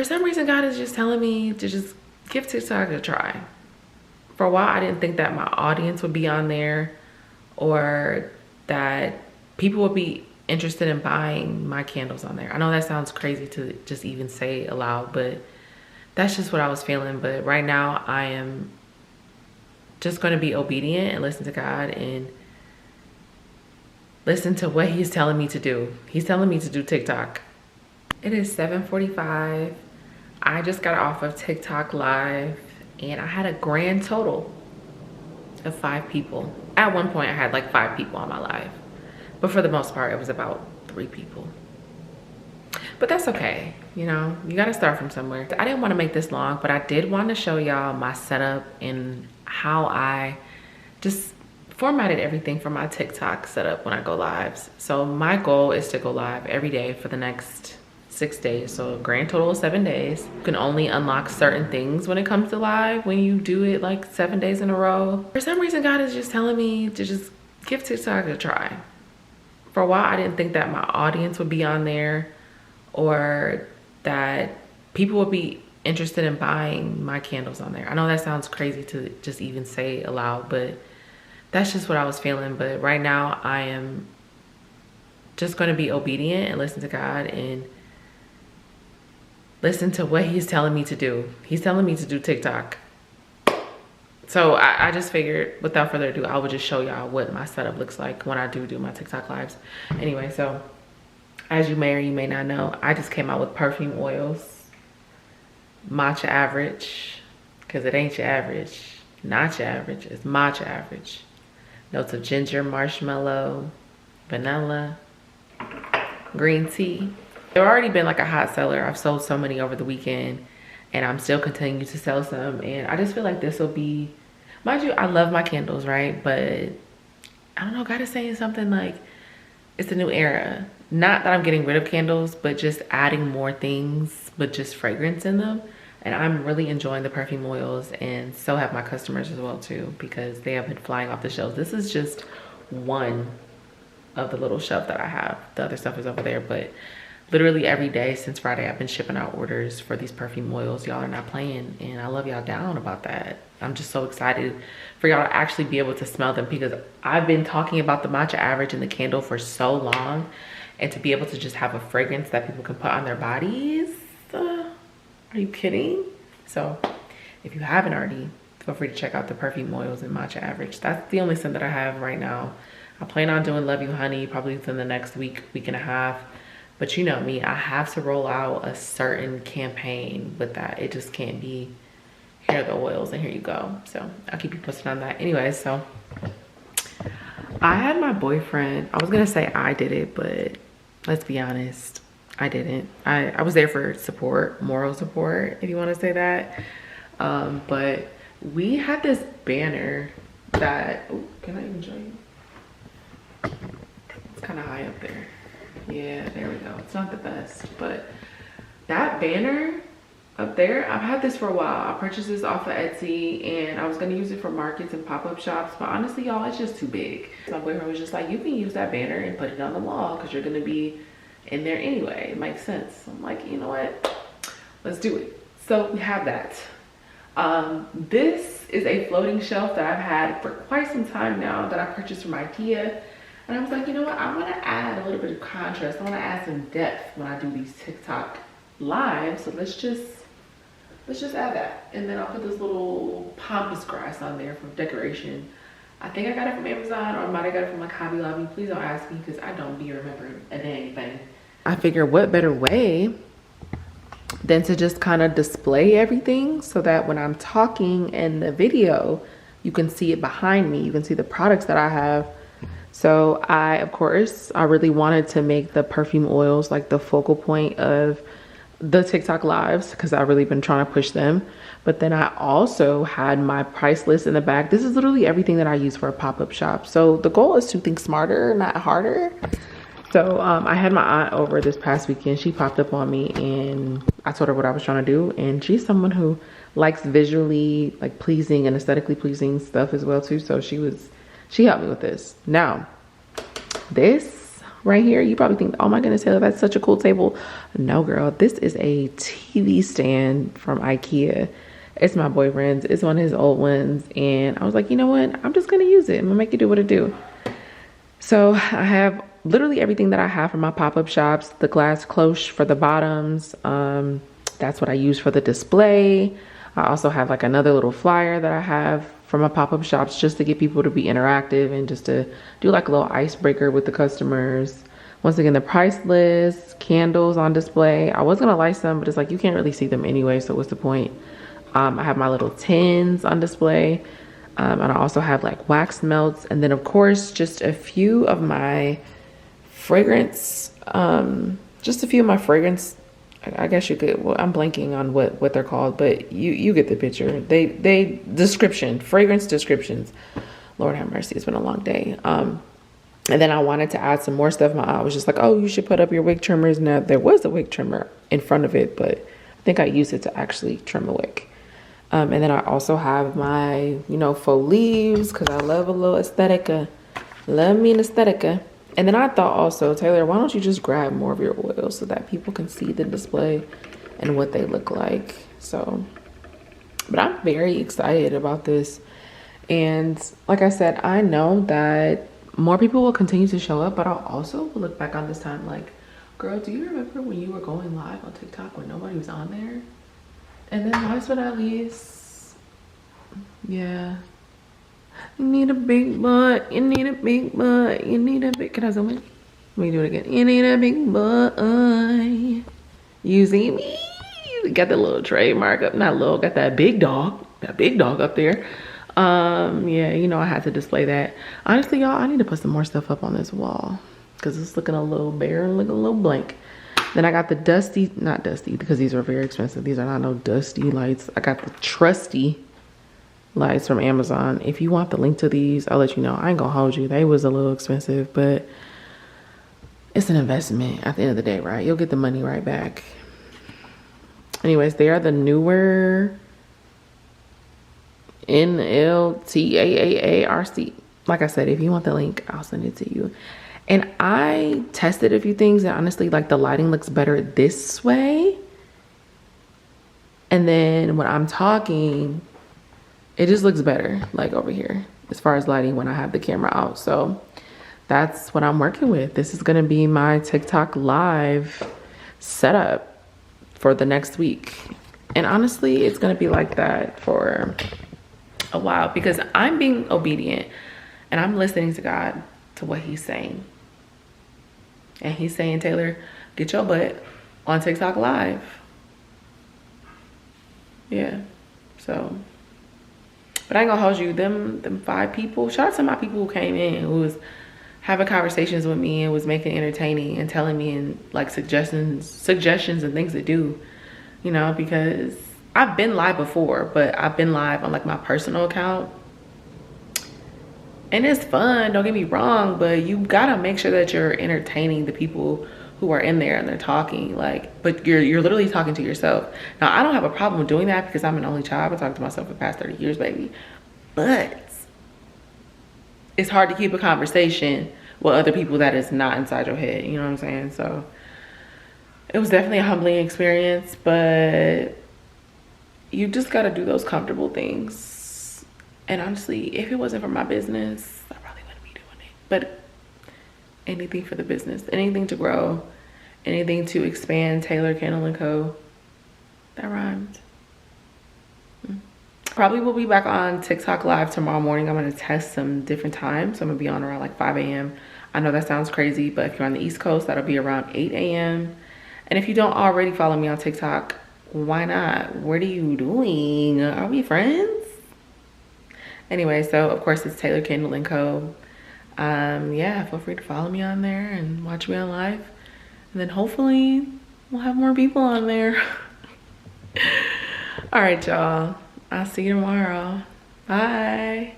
For some reason, God is just telling me to just give TikTok a try. For a while, I didn't think that my audience would be on there or that people would be interested in buying my candles on there. I know that sounds crazy to just even say aloud, but that's just what I was feeling. But right now, I am just going to be obedient and listen to God and listen to what he's telling me to do. He's telling me to do TikTok. It is 7:45. I just got off of TikTok live and I had a grand total of 5 people. At one point I had like 5 people on my live, but for the most part it was about 3 people. But that's okay, you know, you gotta start from somewhere. I didn't want to make this long, but I did want to show y'all my setup and how I just formatted everything for my TikTok setup when I go lives. So my goal is to go live every day for the next 6 days, so a grand total of 7 days. You can only unlock certain things when it comes to live when you do it like 7 days in a row. For some reason, God is just telling me to just give TikTok a try. For a while, I didn't think that my audience would be on there or that people would be interested in buying my candles on there. I know that sounds crazy to just even say aloud, but that's just what I was feeling. But right now, I am just going to be obedient and listen to God and listen to what he's telling me to do. He's telling me to do TikTok. So I just figured without further ado, I would just show y'all what my setup looks like when I do my TikTok lives. Anyway, so as you may or you may not know, I just came out with perfume oils, matcha average, because it ain't your average, not your average, it's matcha average. Notes of ginger, marshmallow, vanilla, green tea. They've already been like a hot seller. I've sold so many over the weekend and I'm still continuing to sell some. And I just feel like this will be, mind you, I love my candles, right? But I don't know, God is saying something like, it's a new era. Not that I'm getting rid of candles, but just adding more things, but just fragrance in them. And I'm really enjoying the perfume oils, and so have my customers as well too, because they have been flying off the shelves. This is just one of the little shelf that I have. The other stuff is over there, but literally every day since Friday, I've been shipping out orders for these perfume oils. Y'all are not playing, and I love y'all down about that. I'm just so excited for y'all to actually be able to smell them, because I've been talking about the matcha average and the candle for so long, and to be able to just have a fragrance that people can put on their bodies. Are you kidding? So if you haven't already, feel free to check out the perfume oils and matcha average. That's the only scent that I have right now. I plan on doing Love You Honey probably within the next week and a half. But you know me, I have to roll out a certain campaign with that. It just can't be, here are the oils and here you go. So I'll keep you posted on that. Anyway, so I had my boyfriend, I was gonna say I did it, but let's be honest, I didn't. I was there for support, moral support, if you wanna say that. But we had this banner that, oh, can I even show you? It's kind of high up there. Yeah, there we go. It's not the best, but that banner up there, I've had this for a while. I purchased this off of Etsy and I was gonna use it for markets and pop-up shops, but honestly, y'all, it's just too big. My boyfriend was just like, you can use that banner and put it on the wall because you're gonna be in there anyway. It makes sense. I'm like, you know what? Let's do it. So we have that. This is a floating shelf that I've had for quite some time now that I purchased from IKEA. And I was like, you know what? I want to add a little bit of contrast. I want to add some depth when I do these TikTok lives. So let's just add that. And then I'll put this little pampas grass on there for decoration. I think I got it from Amazon, or I might have got it from like Hobby Lobby. Please don't ask me because I don't be remembering anything. I figure what better way than to just kind of display everything so that when I'm talking in the video, you can see it behind me. You can see the products that I have. So of course, I really wanted to make the perfume oils like the focal point of the TikTok lives because I've really been trying to push them. But then I also had my price list in the back. This is literally everything that I use for a pop-up shop. So the goal is to think smarter, not harder. So I had my aunt over this past weekend. She popped up on me and I told her what I was trying to do. And she's someone who likes visually like pleasing and aesthetically pleasing stuff as well too. So she helped me with this. Now, this right here. You probably think, oh my goodness, Taylor, that's such a cool table. No, girl, this is a TV stand from IKEA. It's my boyfriend's. It's one of his old ones. And I was like, you know what? I'm just going to use it. I'm going to make it do what it do. So I have literally everything that I have for my pop-up shops. The glass cloche for the bottoms. That's what I use for the display. I also have like another little flyer that I have for my pop-up shops just to get people to be interactive and just to do like a little icebreaker with the customers. Once again, the price list, candles on display. I was going to light some, but it's like you can't really see them anyway, so what's the point? I have my little tins on display. And I also have like wax melts. And then of course, just a few of my fragrance, just a few of my fragrance, I guess you could, well, I'm blanking on what they're called, but you get the picture. They fragrance descriptions. Lord have mercy, it's been a long day. And then I wanted to add some more stuff. I was just like, oh, you should put up your wig trimmers. Now there was a wig trimmer in front of it, but I think I used it to actually trim a wig. And then I also have my, faux leaves because I love a little aesthetica. Love me an aesthetica. And then I thought also, Taylor, why don't you just grab more of your oils so that people can see the display and what they look like. So, but I'm very excited about this. And like I said, I know that more people will continue to show up, but I'll also look back on this time like, girl, do you remember when you were going live on TikTok when nobody was on there? And then last but not least, yeah. You need a big butt, you need a big butt, you need a big, can I zoom in? Let me do it again. You need a big butt. You see me? Got that little trademark up, not little, got that big dog up there. Yeah, I had to display that. Honestly, y'all, I need to put some more stuff up on this wall because it's looking a little bare, looking a little blank. Then I got the not dusty because these are very expensive. These are not no dusty lights. I got the trusty lights from Amazon. If you want the link to these, I'll let you know. I ain't gonna hold you. They was a little expensive, but it's an investment at the end of the day, right? You'll get the money right back. Anyways, they are the newer NLTAAARC. Like I said, if you want the link, I'll send it to you. And I tested a few things and honestly, like the lighting looks better this way. And then when I'm talking, it just looks better like over here as far as lighting when I have the camera out. So that's what I'm working with. This is gonna be my TikTok live setup for the next week. And honestly, it's gonna be like that for a while because I'm being obedient and I'm listening to God, to what he's saying. And he's saying, Taylor, get your butt on TikTok live. Yeah, so, but I ain't gonna hold you, them 5 people, shout out to my people who came in, who was having conversations with me and was making it entertaining and telling me and like suggestions and things to do, because I've been live before, but I've been live on like my personal account. And it's fun, don't get me wrong, but you gotta make sure that you're entertaining the people who are in there and they're talking, like, but you're literally talking to yourself. Now, I don't have a problem doing that because I'm an only child. I've been talking to myself for the past 30 years, baby. But it's hard to keep a conversation with other people that is not inside your head, you know what I'm saying? So it was definitely a humbling experience, but you just gotta do those comfortable things. And honestly, if it wasn't for my business, I probably wouldn't be doing it. But anything for the business, anything to grow, anything to expand Taylor Candle & Co. That rhymed. Probably will be back on TikTok live tomorrow morning. I'm gonna test some different times. So I'm gonna be on around like 5 a.m. I know that sounds crazy, but if you're on the East Coast, that'll be around 8 a.m. And if you don't already follow me on TikTok, why not? What are you doing? Are we friends? Anyway, so of course it's Taylor Candle & Co. Yeah, feel free to follow me on there and watch me on live. And then hopefully we'll have more people on there. All right, y'all. I'll see you tomorrow. Bye.